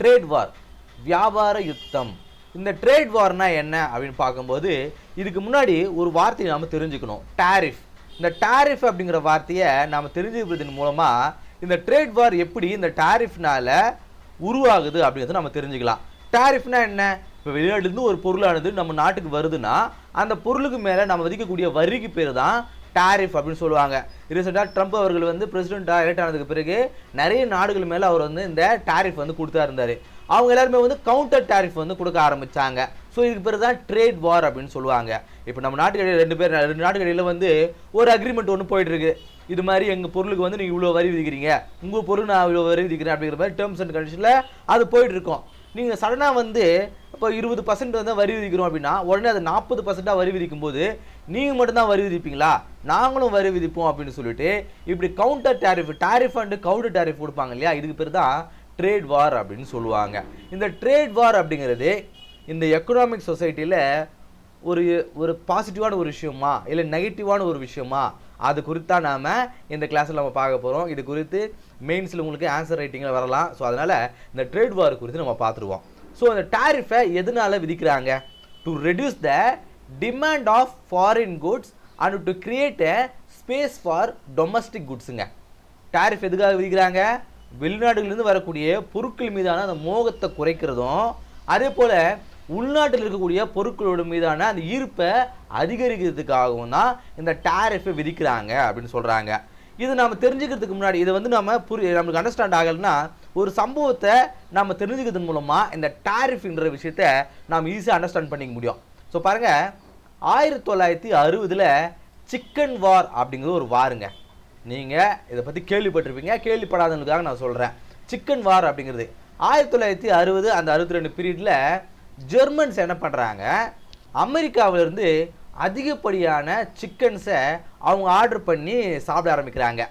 Trade வார், வியாபார யுத்தம். இந்த ட்ரேட் வார்னா என்ன அப்படின்னு பார்க்கும்போது இதுக்கு முன்னாடி ஒரு வார்த்தையை நாம் தெரிஞ்சுக்கணும், டாரிஃப். இந்த டாரிஃப் அப்படிங்கிற வார்த்தையை நாம் தெரிஞ்சுக்கிறதன் மூலமாக இந்த ட்ரேட் வார் எப்படி இந்த டாரிஃப்னால உருவாகுது அப்படிங்கிறத நம்ம தெரிஞ்சுக்கலாம். டாரிஃப்னா என்ன? இப்போ வெளிநாட்டிலேருந்து ஒரு பொருளானது நம்ம நாட்டுக்கு வருதுன்னா அந்த பொருளுக்கு மேலே நம்ம விதிக்கக்கூடிய வரிக்கு பேர் தான் டாரிஃப் அப்படின்னு சொல்லுவாங்க. ரீசெண்டாக ட்ரம்ப் அவர்கள் வந்து பிரசிடென்ட்டாக எலெக்ட் ஆனதுக்கு பிறகு நிறைய நாடுகள் மேலே அவர் வந்து இந்த டாரிஃப் வந்து கொடுத்தா இருந்தார். அவங்க எல்லாருமே வந்து கவுண்டர் டாரிஃப் வந்து கொடுக்க ஆரம்பித்தாங்க. ஸோ இதுக்கு பேர் தான் ட்ரேட் வார் அப்படின்னு சொல்லுவாங்க. இப்போ நம்ம நாட்டுக்கு ரெண்டு நாட்டுக்கு வந்து ஒரு அக்ரிமெண்ட் ஒன்று போயிட்டு இருக்கு. இது மாதிரி எங்கள் பொருளுக்கு வந்து நீங்கள் இவ்வளோ வரி விதிக்கிறீங்க, உங்கள் பொருள் நான் இவ்வளோ வரி விதிக்கிறேன் அப்படிங்கிற மாதிரி டேர்ம்ஸ் அண்ட் கண்டிஷனில் அது போயிட்டு இருக்கோம். நீங்கள் சடனாக வந்து இப்போ 20% வந்து வரி விதிக்கிறோம் அப்படின்னா உடனே அது 40% வரி விதிக்கும் போது நீங்கள் மட்டும்தான் வரி விதிப்பீங்களா, நாங்களும் வரி விதிப்போம் அப்படின்னு சொல்லிட்டு இப்படி counter tariff and counter tariff கொடுப்பாங்க இல்லையா, இதுக்கு பேர் தான் ட்ரேட் வார் அப்படின்னு சொல்லுவாங்க. இந்த ட்ரேட் வார் அப்படிங்கிறது இந்த எக்கனாமிக் சொசைட்டியில் ஒரு பாசிட்டிவான ஒரு விஷயமா இல்லை நெகட்டிவான ஒரு விஷயமா, அது குறித்து தான் நாம் இந்த கிளாஸில் நம்ம பார்க்க போகிறோம். இது குறித்து மெயின்ஸில் உங்களுக்கு ஆன்சர் ரைட்டிங்கில் வரலாம். ஸோ அதனால் இந்த ட்ரேட் வார் குறித்து நம்ம பார்த்துருவோம். ஸோ இந்த டாரிஃபை எதனால விதிக்கிறாங்க? To reduce the demand of foreign goods and to create a space for domestic குட்ஸுங்க. டாரிஃப் எதுக்காக விதிக்கிறாங்க? வெளிநாடுகளிலிருந்து வரக்கூடிய பொருட்கள் மீதான அந்த மோகத்தை குறைக்கிறதும், அதே போல் உள்நாட்டில் இருக்கக்கூடிய பொருட்களோட மீதான அந்த ஈர்ப்பை அதிகரிக்கிறதுக்காகவும் தான் இந்த டாரிஃபை விதிக்கிறாங்க அப்படின்னு சொல்கிறாங்க. இது நம்ம தெரிஞ்சுக்கிறதுக்கு முன்னாடி இதை வந்து நம்மளுக்கு அண்டர்ஸ்டாண்ட் ஆகலைன்னா ஒரு சம்பவத்தை நம்ம தெரிஞ்சுக்கிறது மூலமாக இந்த டாரிஃப்ன்ற விஷயத்தை நாம் ஈஸியாக அண்டர்ஸ்டாண்ட் பண்ணிக்க முடியும். ஸோ பாருங்கள், 1960 சிக்கன் வார் அப்படிங்கிற ஒரு வாருங்க. நீங்கள் இதை பற்றி கேள்விப்பட்டிருப்பீங்க, கேள்விப்படாதவங்களுக்காக நான் சொல்கிறேன். சிக்கன் வார் அப்படிங்கிறது 1960 அந்த 62 பீரியடில் ஜெர்மன்ஸ் என்ன பண்ணுறாங்க, அமெரிக்காவிலேருந்து அதிகப்படியான சிக்கன்ஸை அவங்க ஆர்டர் பண்ணி சாப்பிட ஆரம்பிக்கிறாங்க.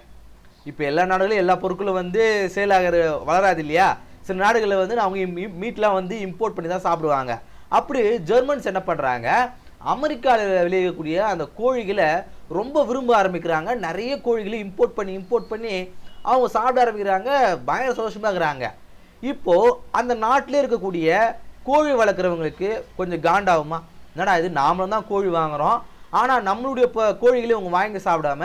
இப்போ எல்லா நாடுகளும் எல்லா பொருட்களும் வந்து சேல் ஆகிற வளராது இல்லையா, சில நாடுகளில் வந்து அவங்க மீட்லாம் வந்து இம்போர்ட் பண்ணி தான் சாப்பிடுவாங்க. அப்படி ஜெர்மன்ஸ் என்ன பண்ணுறாங்க, அமெரிக்காவில் விளையக்கூடிய அந்த கோழிகளை ரொம்ப விரும்ப ஆரம்பிக்கிறாங்க. நிறைய கோழிகளை இம்போர்ட் பண்ணி அவங்க சாப்பிட ஆரம்பிக்கிறாங்க. பயங்கர சந்தோஷமாக இருக்கிறாங்க. இப்போது அந்த நாட்டிலே இருக்கக்கூடிய கோழி வளர்க்குறவங்களுக்கு கொஞ்சம் காண்டாகுமா, என்னடா இது நாமளும் தான் கோழி வாங்குகிறோம், ஆனால் நம்மளுடைய கோழிகளே அவங்க வாங்கி சாப்பிடாம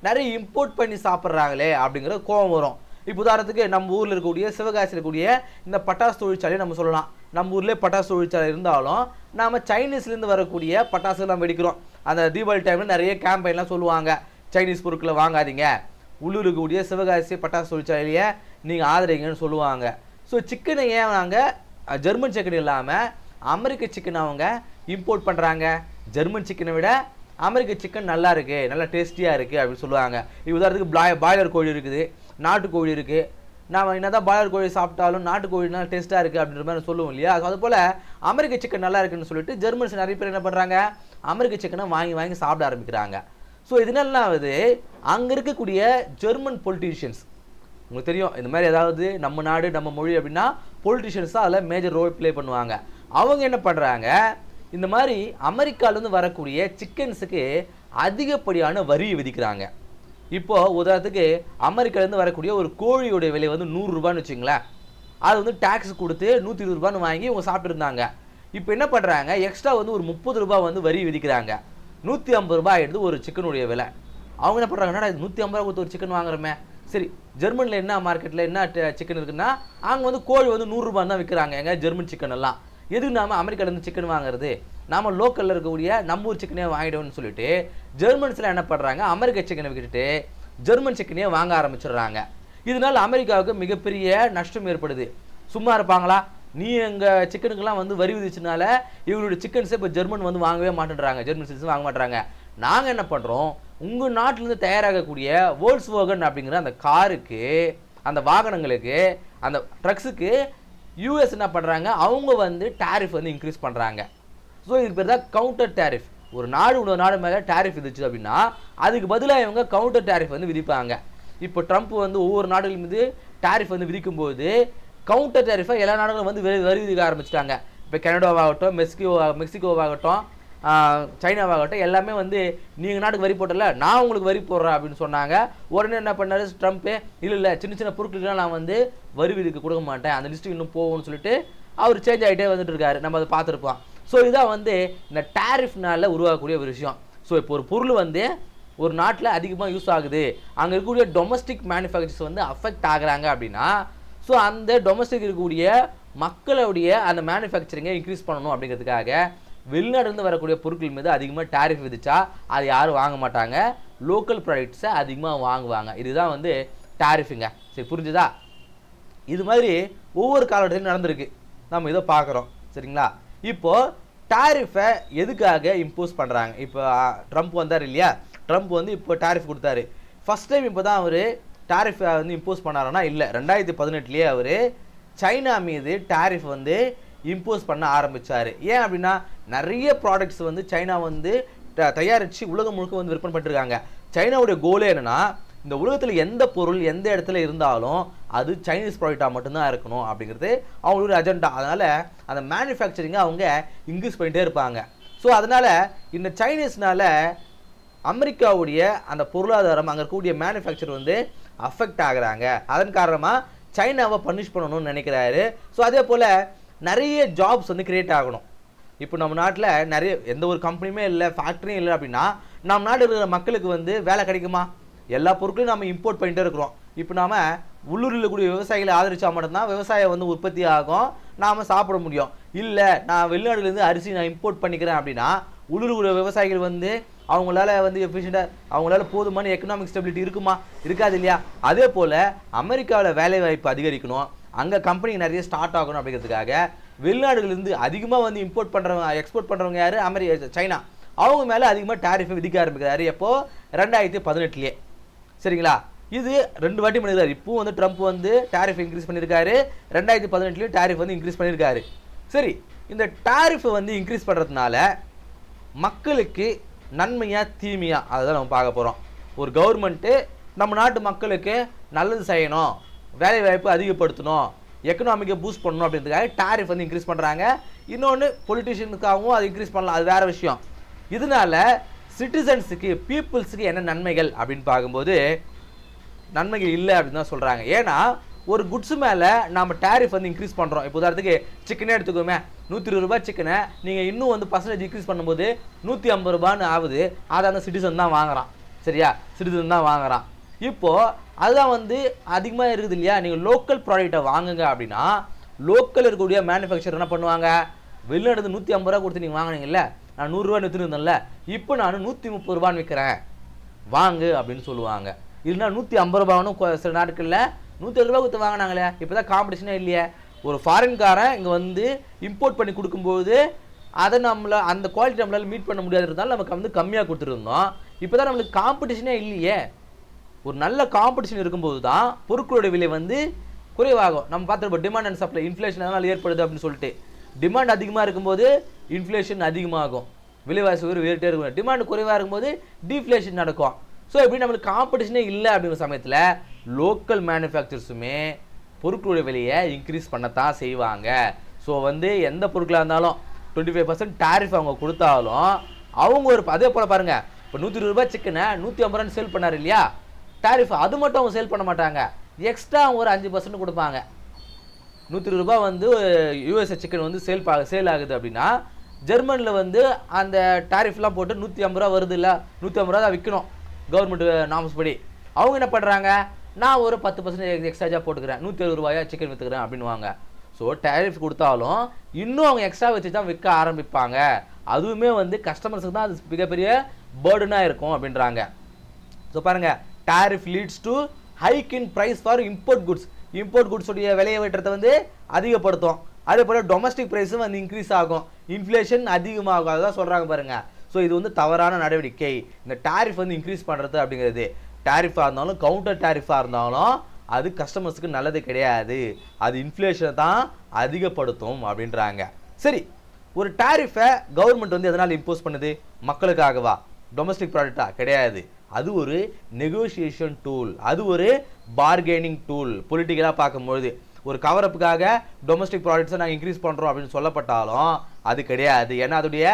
நிறைய இம்போர்ட் பண்ணி சாப்பிட்றாங்களே அப்படிங்கிற கோபம் வரும். இப்போ உதாரணத்துக்கு நம்ம ஊரில் இருக்கக்கூடிய சிவகாசியில் இருக்கக்கூடிய இந்த பட்டாசு தொழிற்சாலையை நம்ம சொல்லலாம். நம்ம ஊர்லேயே பட்டாசு தொழிற்சாலை இருந்தாலும் நாம் சைனீஸ்லேருந்து வரக்கூடிய பட்டாசுலாம் வெடிக்கிறோம். அந்த தீபாவளி டைமில் நிறைய கேம்பெயின்லாம் சொல்லுவாங்க, சைனீஸ் பொருட்களை வாங்காதீங்க, உள்ளூர் இருக்கக்கூடிய சிவகாசி பட்டாசு தொழிற்சாலையை நீங்கள் ஆதரிங்கன்னு சொல்லுவாங்க. ஸோ சிக்கனை ஏன் நாங்கள் ஜெர்மன் சிக்கன் இல்லாமல் அமெரிக்க சிக்கன் அவங்க இம்போர்ட் பண்ணுறாங்க? ஜெர்மன் சிக்கனை விட அமெரிக்க சிக்கன் நல்லா இருக்குது, நல்லா டேஸ்டியாக இருக்குது அப்படின்னு சொல்லுவாங்க. இப்போ உதாரணத்துக்கு பாய்லர் கோழி இருக்குது, நாட்டுக்கோழி இருக்குது. நாம் என்ன தான் பாய்லர் கோழி சாப்பிட்டாலும் நாட்டுக்கோழி நல்லா டேஸ்ட்டாக இருக்குது அப்படின்ற மாதிரி சொல்லுவோம் இல்லையா. அதுபோல் அமெரிக்க சிக்கன் நல்லா இருக்குன்னு சொல்லிட்டு ஜெர்மன்ஸ் நிறைய பேர் என்ன பண்ணுறாங்க, அமெரிக்க சிக்கனை வாங்கி சாப்பிட ஆரம்பிக்கிறாங்க. ஸோ இதனால அங்கே இருக்கக்கூடிய ஜெர்மன் பொலிட்டீஷியன்ஸ், உங்களுக்கு தெரியும் இந்த மாதிரி ஏதாவது நம்ம நாடு நம்ம மொழி அப்படின்னா பொலிட்டீஷியன்ஸ் தான் அதில் மேஜர் ரோல் ப்ளே பண்ணுவாங்க. அவங்க என்ன பண்ணுறாங்க, இந்த மாதிரி அமெரிக்காவிலேருந்து வரக்கூடிய சிக்கன்ஸுக்கு அதிகப்படியான வரி விதிக்கிறாங்க. இப்போது உதாரணத்துக்கு அமெரிக்காவிலேருந்து வரக்கூடிய ஒரு கோழியோடைய விலை வந்து 100 ரூபான்னு வச்சுங்களேன், அது வந்து டேக்ஸ் கொடுத்து 120 ரூபான்னு வாங்கி இவங்க சாப்பிட்டுருந்தாங்க. இப்போ என்ன பண்ணுறாங்க, எக்ஸ்ட்ரா வந்து ஒரு 30 ரூபா வந்து வரி விதிக்கிறாங்க. 150 ரூபாய் ஆகிடுது ஒரு சிக்கனுடைய விலை. அவங்க என்ன பண்ணுறாங்கன்னா, 150 ரூபா கொடுத்து ஒரு சிக்கன் வாங்குறோமே, சரி ஜெர்மனில் என்ன மார்க்கெட்டில் என்ன சிக்கன் இருக்குன்னா அங்கே வந்து கோழி வந்து 100 ரூபான்னு தான் விற்கிறாங்க. எங்க ஜெர்மன் சிக்கன் எல்லாம் எதுக்கு நாம அமெரிக்காவிலேருந்து சிக்கன் வாங்குறது, நாம லோக்கலில் இருக்கக்கூடிய நம்ம ஊர் சிக்கனே வாங்கிடுவோம்னு சொல்லிட்டு ஜெர்மன்ஸில் என்ன பண்ணுறாங்க, அமெரிக்க சிக்கனை விட்டுட்டு ஜெர்மன் சிக்கனே வாங்க ஆரம்பிச்சிடுறாங்க. இதனால் அமெரிக்காவுக்கு மிகப்பெரிய நஷ்டம் ஏற்படுது. சும்மா இருப்பாங்களா, நீ எங்கள் சிக்கனுக்கெல்லாம் வந்து வரி விதிச்சனால இவங்களுடைய சிக்கன்ஸை இப்போ ஜெர்மன் வந்து வாங்கவே மாட்டேன்றாங்க, ஜெர்மன் சிட்டிசன் வாங்க மாட்டேறாங்க. நாங்கள் என்ன பண்ணுறோம், உங்கள் நாட்டிலேருந்து தயாராகக்கூடிய வோல்க்ஸ்வேகன் அப்படிங்கிற அந்த காருக்கு, அந்த வாகனங்களுக்கு, அந்த ட்ரக்ஸுக்கு யூஎஸ் என்ன பண்ணுறாங்க, அவங்க வந்து டாரிஃப் வந்து இன்க்ரீஸ் பண்ணுறாங்க. ஸோ இதுக்கு பேர் தான் கவுண்டர் டாரிஃப். ஒரு நாடு இன்னொரு நாடு மேலே டாரிஃப் விதிச்சு அப்படின்னா அதுக்கு பதிலாக இவங்க கவுண்டர் டாரிஃப் வந்து விதிப்பாங்க. இப்போ ட்ரம்ப் வந்து ஒவ்வொரு நாடுகள் மீது டாரிஃப் வந்து விதிக்கும்போது கவுண்டர் டாரிஃபாக எல்லா நாடுகளும் வந்து வரி விதிக்க ஆரம்பிச்சிட்டாங்க. இப்போ கனடாவாகட்டும், மெக்சிகோவாகட்டும், சைனாவாகட்டும் எல்லாமே வந்து நீங்கள் நாட்டுக்கு வரி போட்டல, நான் உங்களுக்கு வரி போடுறேன் அப்படின்னு சொன்னாங்க. உடனே என்ன பண்ணாரு ட்ரம்ப்பு, இல்லை சின்ன சின்ன பொருட்களுக்குலாம் நான் வந்து வரி விதிக்க கொடுக்க மாட்டேன், அந்த லிஸ்ட்டுக்கு இன்னும் போகும்னு சொல்லிட்டு அவர் சேஞ்ச் ஆகிட்டே வந்துட்டு இருக்காரு. நம்ம அதை பார்த்துருப்போம். ஸோ இதான் வந்து இந்த டேரிஃப்னால உருவாகக்கூடிய ஒரு விஷயம். ஸோ இப்போ ஒரு பொருள் வந்து ஒரு நாட்டில் அதிகமாக யூஸ் ஆகுது, அங்கே இருக்கக்கூடிய டொமஸ்டிக் மேனுஃபேக்சர்ஸ் வந்து அஃபெக்ட் ஆகுறாங்க அப்படின்னா, ஸோ அந்த டொமஸ்டிக் இருக்கக்கூடிய மக்களுடைய அந்த மேனுஃபேக்சரிங்கை இன்க்ரீஸ் பண்ணணும் அப்படிங்கிறதுக்காக வெளிநாடுலேருந்து வரக்கூடிய பொருட்கள் மீது அதிகமாக டேரிஃப் விதிச்சா அது யாரும் வாங்க மாட்டாங்க, லோக்கல் ப்ராடக்ட்ஸை அதிகமாக வாங்குவாங்க. இதுதான் வந்து டேரிஃபுங்க. சரி, புரிஞ்சுதா? இது மாதிரி ஒவ்வொரு காலகட்டத்திலும் நடந்திருக்கு, நம்ம இதை பார்க்குறோம். சரிங்களா? இப்போது டேரிஃபை எதுக்காக இம்போஸ் பண்ணுறாங்க? இப்போ ட்ரம்ப் வந்தார் இல்லையா, ட்ரம்ப் வந்து இப்போ டேரிஃப் கொடுத்தாரு. ஃபஸ்ட் டைம் இப்போ தான் அவர் டேரிஃபை வந்து இம்போஸ் பண்ணாருன்னா இல்லை, 2018 அவர் சைனா மீது டேரிஃப் வந்து இம்போஸ் பண்ண ஆரம்பித்தார். ஏன் அப்படின்னா நிறைய ப்ராடக்ட்ஸ் வந்து சைனா வந்து தயாரித்து உலகம் முழுக்க வந்து விற்பனை பண்ணிருக்காங்க. சைனாவுடைய கோலே என்னென்னா, இந்த உலகத்தில் எந்த பொருள் எந்த இடத்துல இருந்தாலும் அது சைனீஸ் ப்ராடக்டாக மட்டும்தான் இருக்கணும் அப்படிங்கிறது அவங்களோட அஜெண்டா. அதனால் அந்த மேனுஃபேக்சரிங்கை அவங்க இன்க்ரீஸ் பண்ணிகிட்டே இருப்பாங்க. ஸோ அதனால் இந்த சைனீஸ்னால அமெரிக்காவுடைய அந்த பொருளாதாரம், அங்கே இருக்கக்கூடிய மேனுஃபேக்சர் வந்து அஃபெக்ட் ஆகுறாங்க. அதன் காரணமாக சைனாவை பனிஷ் பண்ணணும்னு நினைக்கிறாரு. ஸோ அதே போல் நிறைய ஜாப்ஸ் வந்து கிரியேட் ஆகணும். இப்போ நம்ம நாட்டில் நிறைய எந்த ஒரு கம்பெனியுமே இல்லை, ஃபேக்ட்ரியும் இல்லை அப்படின்னா நம்ம நாட்டில் இருக்கிற மக்களுக்கு வந்து வேலை கிடைக்குமா? எல்லா பொருட்களையும் நம்ம இம்போர்ட் பண்ணிகிட்டே இருக்கிறோம். இப்போ நாம் உள்ளூரில் இருக்கக்கூடிய விவசாயிகளை ஆதரிச்சா மட்டும்தான் விவசாயம் வந்து உற்பத்தி ஆகும், நாம் சாப்பிட முடியும். இல்லை நான் வெளிநாடுலேருந்து அரிசி நான் இம்போர்ட் பண்ணிக்கிறேன் அப்படின்னா உள்ளூர் விவசாயிகள் வந்து அவங்களால வந்து எஃபிஷியண்டாக அவங்களால போதுமான எக்கனாமிக் ஸ்டெபிலிட்டி இருக்குமா? இருக்காது இல்லையா? அதே போல் அமெரிக்காவில் வேலை வாய்ப்பு அதிகரிக்கணும், அங்கே கம்பெனி நிறைய ஸ்டார்ட் ஆகணும் அப்படிங்கிறதுக்காக வெளிநாடுகளிலிருந்து அதிகமாக வந்து இம்போர்ட் பண்ணுறவங்க எக்ஸ்போர்ட் பண்ணுறவங்க யார்? சைனா. அவங்க மேலே அதிகமாக டேரிஃபை விதிக்க ஆரம்பிக்கிறாரு. எப்போது? 2018. சரிங்களா? இது 2 வாட்டி பண்ணியிருக்காரு. இப்போவும் வந்து ட்ரம்ப் வந்து டேரிஃப் இன்க்ரீஸ் பண்ணியிருக்காரு, 2018 டேரிஃப் வந்து இன்க்ரீஸ் பண்ணியிருக்காரு. சரி, இந்த டேரிஃபை வந்து இன்க்ரீஸ் பண்ணுறதுனால மக்களுக்கு நன்மையா தீமையா அதுதான் நம்ம பார்க்க போகிறோம். ஒரு கவர்மெண்ட்டு நம்ம நாட்டு மக்களுக்கு நல்லது செய்யணும், வேலை வாய்ப்பு அதிகப்படுத்தணும், எக்கனாமிக்கை பூஸ்ட் பண்ணணும் அப்படின்றதுக்காக டேரிஃப் வந்து இன்க்ரீஸ் பண்ணுறாங்க. இன்னொன்று பொலிட்டிஷியனுக்காகவும் அது இன்க்ரீஸ் பண்ணலாம், அது வேறு விஷயம். இதனால சிட்டிசன்ஸுக்கு பீப்புள்ஸுக்கு என்ன நன்மைகள் அப்படின்னு பார்க்கும்போது நன்மைகள் இல்லை அப்படின்னு தான் சொல்கிறாங்க. ஏன்னா ஒரு குட்ஸு மேலே நம்ம டேரிஃப் வந்து இன்க்ரீஸ் பண்ணுறோம். இப்போ உதாரணத்துக்கு சிக்கனே எடுத்துக்கோமே, 120 ரூபாய் சிக்கனை நீங்கள் இன்னும் வந்து % இன்க்ரீஸ் பண்ணும்போது 150 ரூபான்னு ஆகுது. அதை அந்த சிட்டிசன் தான் வாங்குறான். சரியா? சிட்டிசன் தான் வாங்குறான். இப்போது அதுதான் வந்து அதிகமாக இருக்குது இல்லையா? நீங்கள் லோக்கல் ப்ராடக்டை வாங்குங்க அப்படின்னா லோக்கல் இருக்கக்கூடிய மேனுஃபேக்சர் என்ன பண்ணுவாங்க? வெளிநாடு 150 ரூபா கொடுத்து நீங்கள் வாங்கினீங்கல்ல, நான் 100 ரூபா விற்றுருந்தேன்ல, இப்போ நான் 130 ரூபான்னு விற்கிறேன் வாங்கு அப்படின்னு சொல்லுவாங்க. இல்லைனா 150 ரூபான்னு சில நாட்களில் 170 ரூபா கொடுத்து வாங்கினாங்களே. இப்போ தான் காம்படிஷனே இல்லையே. ஒரு ஃபாரின்காரன் இங்கே வந்து இம்போர்ட் பண்ணி கொடுக்கும்போது அதை நம்மளை அந்த குவாலிட்டி நம்மளால் மீட் பண்ண முடியாதுன்றதால நமக்கு வந்து கம்மியாக கொடுத்துருந்தோம். இப்போ தான் நம்மளுக்கு காம்படிஷனே இல்லையே. ஒரு நல்ல காம்படிஷன் இருக்கும்போது தான் பொருட்களோட விலை வந்து குறைவாகும். நம்ம பார்த்துருப்போம் டிமாண்ட் அண்ட் சப்ளை, இன்ஃப்ளேஷன் அதனால் ஏற்படுது அப்படின்னு சொல்லிட்டு. டிமாண்ட் அதிகமாக இருக்கும்போது இன்ஃப்ளேஷன் அதிகமாகும், விலைவாசி உயர்ட்டே இருக்கும். டிமாண்ட் குறைவாக இருக்கும்போது டீஃப்ளேஷன் நடக்கும். ஸோ எப்படி நம்மளுக்கு காம்படிஷனே இல்லை அப்படிங்கிற சமயத்தில் லோக்கல் மேனுஃபேக்சர்ஸுமே பொருட்களுடைய விலையை இன்க்ரீஸ் பண்ணத்தான் செய்வாங்க. ஸோ வந்து எந்த பொருட்களாக இருந்தாலும் 25% டேரிஃப் அவங்க கொடுத்தாலும் அவங்க ஒரு அதே போல் பாருங்கள், இப்போ 120 ரூபாய் சிக்கனை 150 ரூபான்னு சேல் பண்ணார் இல்லையா, டேரிஃப் அது மட்டும் அவங்க சேல் பண்ண மாட்டாங்க, எக்ஸ்ட்ரா அவங்க ஒரு 5% கொடுப்பாங்க. 120 ரூபாய் வந்து யூஎஸ்ஏ சிக்கன் வந்து சேல் ஆகுது அப்படின்னா ஜெர்மனியில் வந்து அந்த டேரிஃப்லாம் போட்டு 150 ரூபா வருது இல்லை, 150 ரூபா தான் விற்கணும் கவர்மெண்ட் நார்ம்ஸ் படி. அவங்க என்ன பண்ணுறாங்க, நான் ஒரு 10% எக்ஸ்ட்ராஜாக போட்டுக்கிறேன், 170 ரூபாயா சிக்கன் விற்றுக்கிறேன் அப்படின்வாங்க. ஸோ டேரிஃப் கொடுத்தாலும் இன்னும் அவங்க எக்ஸ்ட்ரா வச்சு தான் விற்க ஆரம்பிப்பாங்க. அதுவுமே வந்து கஸ்டமர்ஸுக்கு தான் அது மிகப்பெரிய பேர்டனாக இருக்கும் அப்படின்றாங்க. ஸோ பாருங்கள், tariff leads to hike in price for import goods. Import குட்ஸுடைய விலையை வெட்டுறதை வந்து அதிகப்படுத்தும். அதே போல் டொமஸ்டிக் ப்ரைஸும் வந்து இன்க்ரீஸ் ஆகும், இன்ஃப்ளேஷன் அதிகமாகும். அதுதான் சொல்கிறாங்க பாருங்கள். ஸோ இது வந்து தவறான நடவடிக்கை. இந்த டேரிஃப் வந்து இன்க்ரீஸ் பண்ணுறது அப்படிங்கிறது டேரிஃபாக இருந்தாலும் கவுண்டர் டேரிஃபாக இருந்தாலும் அது கஸ்டமர்ஸுக்கு நல்லது கிடையாது, அது இன்ஃப்ளேஷனை தான் அதிகப்படுத்தும் அப்படின்றாங்க. சரி, ஒரு டேரிஃபை கவர்மெண்ட் வந்து எதனால் இம்போஸ் பண்ணுது? மக்களுக்காகவா? டொமஸ்டிக் ப்ராடக்டா? கிடையாது. அது ஒரு நெகோசியேஷன் டூல், அது ஒரு பார்கெனிங் டூல். பொலிட்டிக்கலாக பார்க்கும்பொழுது ஒரு கவரப்புக்காக டொமஸ்டிக் ப்ராடக்ட்ஸை நாங்கள் இன்க்ரீஸ் பண்ணுறோம் அப்படின்னு சொல்லப்பட்டாலும் அது கிடையாது. ஏன்னா அதோடைய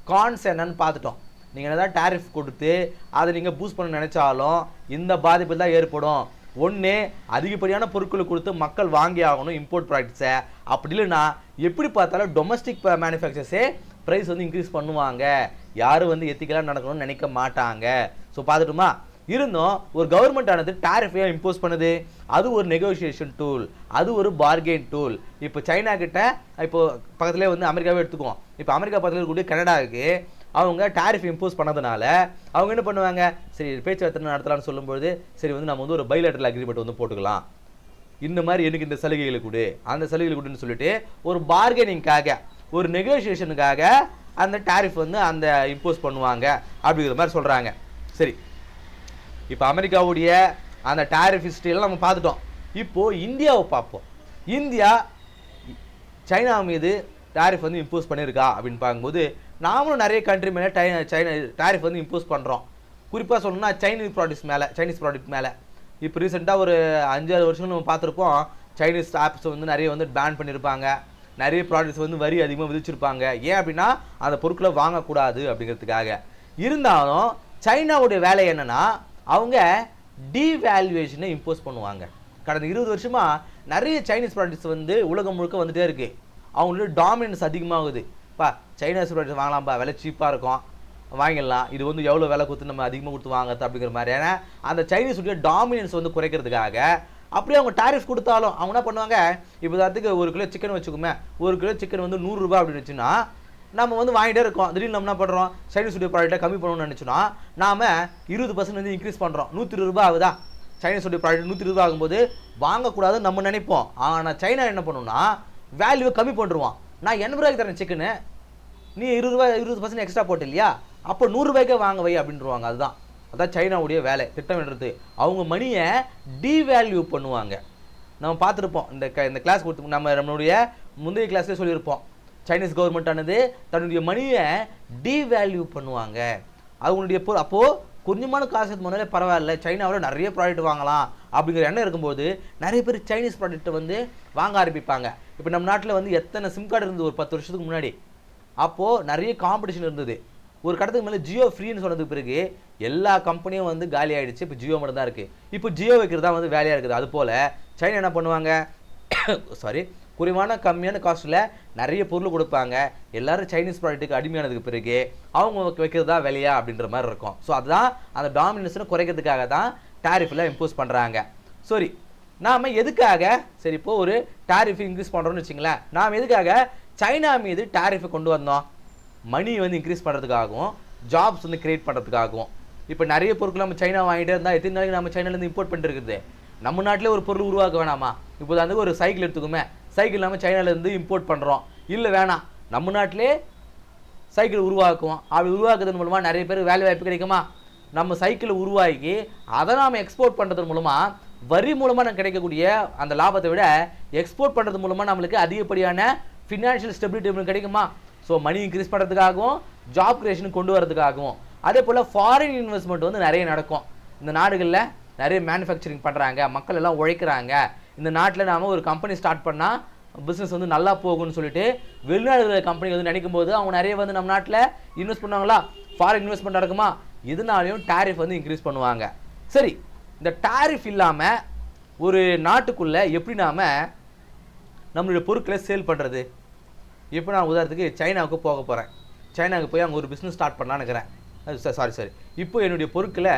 கான்ஸ் என்னன்னு பார்த்துட்டோம். நீங்கள் என்னதான் டேரிஃப் கொடுத்து அதை நீங்கள் பூஸ்ட் பண்ண நினைச்சாலும் இந்த பாதிப்பு தான் ஏற்படும். ஒன்று, அதிகப்படியான பொருட்களை கொடுத்து மக்கள் வாங்கி ஆகணும் இம்போர்ட் ப்ராடக்ட்ஸை. அப்படி இல்லைன்னா எப்படி பார்த்தாலும் டொமஸ்டிக் மேனுஃபேக்சர்ஸே ப்ரைஸ் வந்து இன்க்ரீஸ் பண்ணுவாங்க. யாரும் வந்து எத்திக்கலாக நடக்கணும்னு நினைக்க மாட்டாங்க. ஸோ பார்த்துட்டுமா, இருந்தும் ஒரு கவர்மெண்ட் ஆனது டேரிஃபையை இம்போஸ் பண்ணுது. அது ஒரு நெகோசியேஷன் டூல், அது ஒரு பார்கெயின் டூல். இப்போ சைனா கிட்ட, இப்போ பக்கத்துலேயே வந்து அமெரிக்காவே எடுத்துக்குவோம். இப்போ அமெரிக்கா பக்கத்தில் இருக்கக்கூடிய கனடாவுக்கு அவங்க டேரிஃப் இம்போஸ் பண்ணதுனால அவங்க என்ன பண்ணுவாங்க, சரி பேச்சுவார்த்தை நடத்தலாம்னு சொல்லும்போது, சரி வந்து நம்ம வந்து ஒரு பைலேட்டரல் அக்ரிமெண்ட் வந்து போட்டுக்கலாம், இந்த மாதிரி எனக்கு இந்த சலுகைகளை கொடு, அந்த சலுகைகளை கொடுன்னு சொல்லிட்டு ஒரு பார்கெனிங்காக, ஒரு நெகோசியேஷனுக்காக அந்த டேரிஃப் வந்து அந்த இம்போஸ் பண்ணுவாங்க அப்படிங்கிற மாதிரி சொல்கிறாங்க. சரி, இப்போ அமெரிக்காவுடைய அந்த டேரிஃப் ஹிஸ்ட்ரியெல்லாம் நம்ம பார்த்துட்டோம். இப்போது இந்தியாவை பார்ப்போம். இந்தியா சைனா மீது டேரிஃப் வந்து இம்போஸ் பண்ணியிருக்கா அப்படின்னு பார்க்கும்போது, நாமளும் நிறைய கண்ட்ரி மேலே சைனா டேரிஃப் வந்து இம்போஸ் பண்ணுறோம். குறிப்பாக சொல்லணும்னா சைனீஸ் ப்ராடக்ட் மேலே இப்போ ரீசெண்டாக ஒரு 5-6 வருஷங்கள் நம்ம பார்த்துருப்போம். சைனீஸ் ஆப்ஸ் வந்து நிறைய வந்து பேன் பண்ணியிருப்பாங்க. நிறைய ப்ராடக்ட்ஸ் வந்து வரி அதிகமாக விதிச்சிருப்பாங்க. ஏன் அப்படின்னா அந்த பொருட்களை வாங்கக்கூடாது அப்படிங்கிறதுக்காக. இருந்தாலும் சைனாவுடைய வேலை என்னென்னா, அவங்க டீவேல்யூவேஷனை இம்போஸ் பண்ணுவாங்க. கடந்த 20 வருஷமாக நிறைய சைனீஸ் ப்ராடக்ட்ஸ் வந்து உலகம் முழுக்க வந்துகிட்டே இருக்குது. அவங்களோட டாமினன்ஸ் அதிகமாகுது. சைனீஸ் ப்ராடக்ட்ஸ் வாங்கலாம்ப்பா, விலை சீப்பாக இருக்கும், வாங்கிடலாம், இது வந்து எவ்வளோ விலை கொடுத்து நம்ம அதிகமாக கொடுத்து வாங்குறது அப்படிங்கிற மாதிரி. ஏன்னா அந்த சைனீஸுடைய டாமினன்ஸ் வந்து குறைக்கிறதுக்காக அப்படியே அவங்க டேரிஃப் கொடுத்தாலும் அவங்க என்ன பண்ணுவாங்க, இப்போ அதுக்கு 1 கிலோ சிக்கன் வச்சுக்கோமே, 1 கிலோ சிக்கன் வந்து 100 ரூபாய் அப்படின்னு வச்சுன்னா நம்ம வந்து வாங்கிட்டே இருக்கோம். திடீர்னு நம்ம என்ன பண்ணுறோம், சைனீஸுடைய ப்ராடக்ட்டை கம்மி பண்ணணும்னு நினச்சோன்னா நாம் 20% வந்து இன்க்ரீஸ் பண்ணுறோம். 120 ரூபாய் ஆகுதா, சைனீஸுடைய ப்ராடக்ட் 120 ரூபாய் ஆகும்போது வாங்கக்கூடாதுன்னு நம்ம நினைப்போம். ஆனால் சைனா என்ன பண்ணுன்னா வேல்யூவை கம்மி பண்ணுருவான். நான் 80 ரூபாய்க்கு தரேன் சிக்கனு, நீ 20% எக்ஸ்ட்ரா போட்டு இல்லையா, அப்போ 100 ரூபாய்க்கே வாங்க வை அப்படின்ட்டுருவாங்க. அதான் சைனாவுடைய வேலை, திட்டமிடுறது. அவங்க மணியை டீவேல்யூ பண்ணுவாங்க. நம்ம பார்த்துருப்போம், இந்த கிளாஸ் கொடுத்து நம்மளுடைய முந்தைய கிளாஸ்லேயே சொல்லியிருப்போம். சைனீஸ் கவர்மெண்ட் ஆனது தன்னுடைய மணியை டீவேல்யூ பண்ணுவாங்க. அவங்களுடைய அப்போது கொஞ்சமான காசு முன்னாலே பரவாயில்ல, சைனாவில் நிறைய ப்ராடக்ட் வாங்கலாம் அப்படிங்கிற எண்ணம் இருக்கும்போது நிறைய பேர் சைனீஸ் ப்ராடக்ட்டை வந்து வாங்க ஆரம்பிப்பாங்க. இப்போ நம்ம நாட்டில் வந்து எத்தனை சிம் கார்டு இருந்தது ஒரு 10 வருஷத்துக்கு முன்னாடி. அப்போது நிறைய காம்படிஷன் இருந்தது. ஒரு கடத்துக்கு மேலே ஜியோ ஃப்ரீன்னு சொன்னதுக்கு பிறகு எல்லா கம்பெனியும் வந்து காலி ஆகிடுச்சு. இப்போ ஜியோ மட்டும் தான் இருக்குது. இப்போ ஜியோ வைக்கிறது தான் வந்து வேலையாக இருக்குது. அதுபோல் சைனா என்ன பண்ணுவாங்க, குறைவான கம்மியான காஸ்ட்டில் நிறைய பொருள் கொடுப்பாங்க. எல்லோரும் சைனீஸ் ப்ராடக்ட்டுக்கு அடிமையானதுக்கு பிறகு அவங்க வைக்கிறது தான் வேலையா அப்படின்ற மாதிரி இருக்கும். ஸோ அதுதான் அந்த டாமினன்ஸை குறைக்கிறதுக்காக தான் டேரிஃபில் இம்போஸ் பண்ணுறாங்க. சரி, நாம் எதுக்காக, சரி இப்போ ஒரு டேரிஃப் இன்க்ரீஸ் பண்ணுறோன்னு வச்சிங்களேன், நாம் எதுக்காக சைனா மீது டேரிஃபை கொண்டு வந்தோம்? மணி வந்து இன்க்ரீஸ் பண்ணுறதுக்காகவும் ஜாப்ஸ் வந்து கிரியேட் பண்ணுறதுக்காகவும். இப்போ நிறைய பொருட்கள் நம்ம சைனா வாங்கிட்டே இருந்தால் எத்தனை நாளைக்கு நம்ம சைனாலேருந்து இம்போர்ட் பண்ணிட்டு இருக்குது? நம்ம நாட்டிலே ஒரு பொருள் உருவாக்க வேணாமா? இப்போ வந்து ஒரு சைக்கிள் எடுத்துக்குமே, சைக்கிள் நம்ம சைனாலேருந்து இம்போர்ட் பண்ணுறோம், இல்லை வேணாம் நம்ம நாட்டிலே சைக்கிள் உருவாக்குவோம். அப்படி உருவாக்குறது மூலமாக நிறைய பேர் வேலை வாய்ப்பு கிடைக்குமா? நம்ம சைக்கிளை உருவாக்கி அதை நாம் எக்ஸ்போர்ட் பண்ணுறது மூலமாக வரி மூலமாக நமக்கு கிடைக்கக்கூடிய அந்த லாபத்தை விட எக்ஸ்போர்ட் பண்ணுறது மூலமாக நம்மளுக்கு அதிகப்படியான ஃபினான்ஷியல் ஸ்டெபிலிட்டி கிடைக்குமா? ஸோ மணி இன்க்ரீஸ் பண்ணுறதுக்காகவும் ஜாப் கிரியேஷனுக்கு கொண்டு வரதுக்காகவும். அதே போல் ஃபாரின் இன்வெஸ்ட்மெண்ட் வந்து நிறைய நடக்கும். இந்த நாடுகளில் நிறைய மேனுஃபேக்சரிங் பண்ணுறாங்க, மக்கள் எல்லாம் உழைக்கிறாங்க. இந்த நாட்டில் நாம் ஒரு கம்பெனி ஸ்டார்ட் பண்ணால் பிஸ்னஸ் வந்து நல்லா போகும்னு சொல்லிட்டு வெளிநாடுகளில் கம்பெனி வந்து நினைக்கும் போது அவங்க நிறைய வந்து நம்ம நாட்டில் இன்வெஸ்ட் பண்ணுவாங்களா, ஃபாரின் இன்வெஸ்ட்மெண்ட் நடக்குமா, இதனாலையும் டேரிஃப் வந்து இன்க்ரீஸ் பண்ணுவாங்க. சரி, இந்த டேரிஃப் இல்லாமல் ஒரு நாட்டுக்குள்ளே எப்படி நாம் நம்மளுடைய பொருட்களை சேல் பண்ணுறது? இப்போ நான் உதாரணத்துக்கு சைனாவுக்கு போக போகிறேன். சைனாவுக்கு போய் அங்கே ஒரு பிஸ்னஸ் ஸ்டார்ட் பண்ணலான்னு நினைக்கிறேன். சாரி இப்போ என்னுடைய பொருட்களை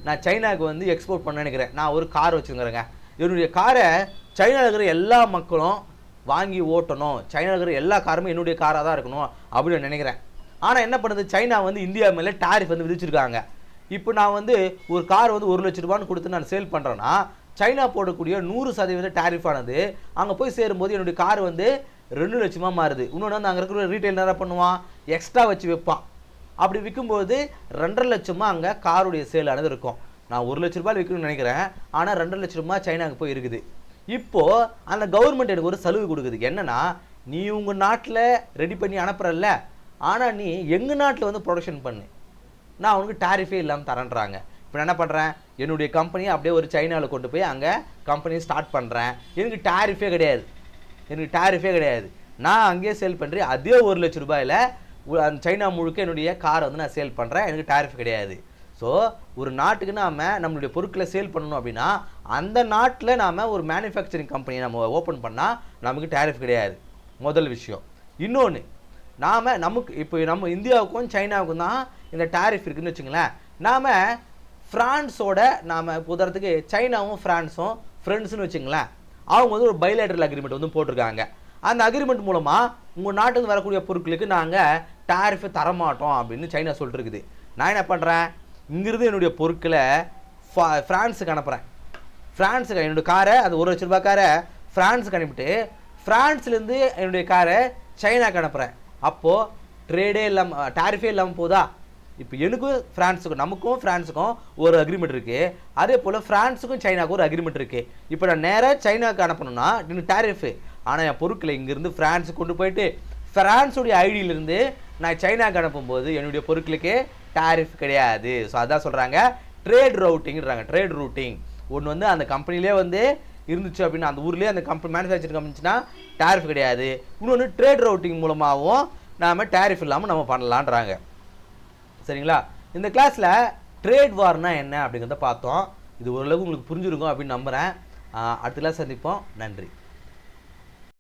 நான் சைனாவுக்கு வந்து எக்ஸ்போர்ட் பண்ண நினைக்கிறேன். நான் ஒரு கார் வச்சுருக்கிறேங்க. என்னுடைய காரை சைனாவில் இருக்கிற எல்லா மக்களும் வாங்கி ஓட்டணும், சைனாவில் இருக்கிற எல்லா காருமே என்னுடைய காராக தான் இருக்கணும் அப்படின்னு நினைக்கிறேன். ஆனால் என்ன பண்ணுது, சைனா வந்து இந்தியா மேலே டேரிஃப் வந்து விதிச்சிருக்காங்க. இப்போ நான் வந்து ஒரு கார் வந்து 1 லட்ச ரூபான்னு கொடுத்து நான் சேல் பண்ணுறேன்னா சைனா போடக்கூடிய 100% டேரிஃபானது அங்கே போய் சேரும்போது என்னுடைய கார் வந்து 2 லட்சமாக மாறுது. இன்னொன்று வந்து அங்கே இருக்கிற ரீட்டைல் என்ன பண்ணுவான், எக்ஸ்ட்ரா வச்சு வைப்பான். அப்படி விற்கும்போது 2.5 லட்சமாக அங்கே காருடைய சேலானது இருக்கும். நான் 1 லட்ச ரூபாய் விற்கணும்னு நினைக்கிறேன், ஆனால் 2.5 லட்ச ரூபாய் சைனாவுக்கு போய் இருக்குது. இப்போது அந்த கவர்மெண்ட் எனக்கு ஒரு சலுகை கொடுக்குது. என்னன்னா, நீ உங்கள் நாட்டில் ரெடி பண்ணி அனுப்புறல்ல, ஆனால் நீ எங்கள் நாட்டில் வந்து ப்ரொடக்ஷன் பண்ணு, நான் உனக்கு டேரிஃபே இல்லாமல் தரேன்றாங்க. இப்போ நான் என்ன பண்ணுறேன், என்னுடைய கம்பெனியை அப்படியே ஒரு சைனாவில் கொண்டு போய் அங்கே கம்பெனியை ஸ்டார்ட் பண்ணுறேன். எனக்கு டேரிஃபே கிடையாது. நான் அங்கேயே சேல் பண்ணுறேன். அதே 1 லட்ச ரூபாயில் அந்த சைனா முழுக்க என்னுடைய காரை வந்து நான் சேல் பண்ணுறேன், எனக்கு டேரிஃப் கிடையாது. ஸோ ஒரு நாட்டுக்கு நாம் நம்மளுடைய பொருட்களை சேல் பண்ணணும் அப்படின்னா அந்த நாட்டில் நாம் ஒரு மேனுஃபேக்சரிங் கம்பெனியை நம்ம ஓப்பன் பண்ணால் நமக்கு டேரிஃப் கிடையாது. முதல் விஷயம். இன்னொன்று, நமக்கு இப்போ நம்ம இந்தியாவுக்கும் சைனாவுக்கும் தான் இந்த டேரிஃப் இருக்குதுன்னு வச்சுங்களேன். நாம் ஃப்ரான்ஸோட உதாரணத்துக்கு சைனாவும் ஃப்ரான்ஸும் ஃப்ரெண்ட்ஸ்னு வச்சுங்களேன். அவங்க வந்து ஒரு பைலேட்டரல் அக்ரிமெண்ட் வந்து போட்டிருக்காங்க. அந்த அக்ரிமெண்ட் மூலமாக உங்கள் நாட்டுக்கு வரக்கூடிய பொருட்களுக்கு நாங்கள் டேரிஃபை தரமாட்டோம் அப்படின்னு சைனா சொல்லிட்டு இருக்குது. நான் என்ன பண்ணுறேன், இங்கிருந்து என்னுடைய பொருட்களை ஃப்ரான்ஸுக்கு அனுப்புகிறேன். ஃப்ரான்ஸுக்கு என்னுடைய காரை, அந்த 1 லட்ச ரூபா காரை ஃப்ரான்ஸுக்கு அனுப்பிட்டு ஃப்ரான்ஸ்லேருந்து என்னுடைய காரை சைனாக்கு அனுப்புகிறேன். அப்போது ட்ரேடே இல்லாமல் டேரிஃபே இல்லாமல் போதா? இப்போ எனக்கும் ஃப்ரான்ஸுக்கும், நமக்கும் ஃப்ரான்ஸுக்கும் ஒரு அக்ரிமெண்ட் இருக்குது. அதே போல் ஃப்ரான்ஸுக்கும் சைனாவுக்கும் ஒரு அக்ரிமெண்ட் இருக்குது. இப்போ நான் நேராக சைனாவுக்கு அனுப்பணும்னா எனக்கு டேரிஃபு. ஆனால் என் பொருட்களை இங்கேருந்து ஃப்ரான்ஸுக்கு கொண்டு போயிட்டு ஃப்ரான்ஸுடைய ஐடியிலேருந்து நான் சைனாவுக்கு அனுப்பும்போது என்னுடைய பொருட்களுக்கு டேரிஃப் கிடையாது. ஸோ அதான் சொல்கிறாங்க ட்ரேட் ரவுட்டிங்கிறாங்க. ட்ரேட் ரூட்டிங் ஒன்று வந்து அந்த கம்பெனிலே வந்து இருந்துச்சு அப்படின்னா, அந்த ஊர்லேயே அந்த கம்பெனி மேனுஃபேக்சரிங் கம்பெனிச்சுன்னா டேரிஃப் கிடையாது. இன்னொன்று ட்ரேட் ரவுட்டிங் மூலமாகவும் நாம் டேரிஃப் இல்லாமல் நம்ம பண்ணலான்றாங்க. சரிங்களா? இந்த கிளாஸில் ட்ரேட் வார்னா என்ன அப்படிங்கிறத பார்த்தோம். இது ஓரளவுக்கு உங்களுக்கு புரிஞ்சிருக்கும் அப்படின்னு நம்புகிறேன். அடுத்த கிளாஸ் சந்திப்போம். நன்றி.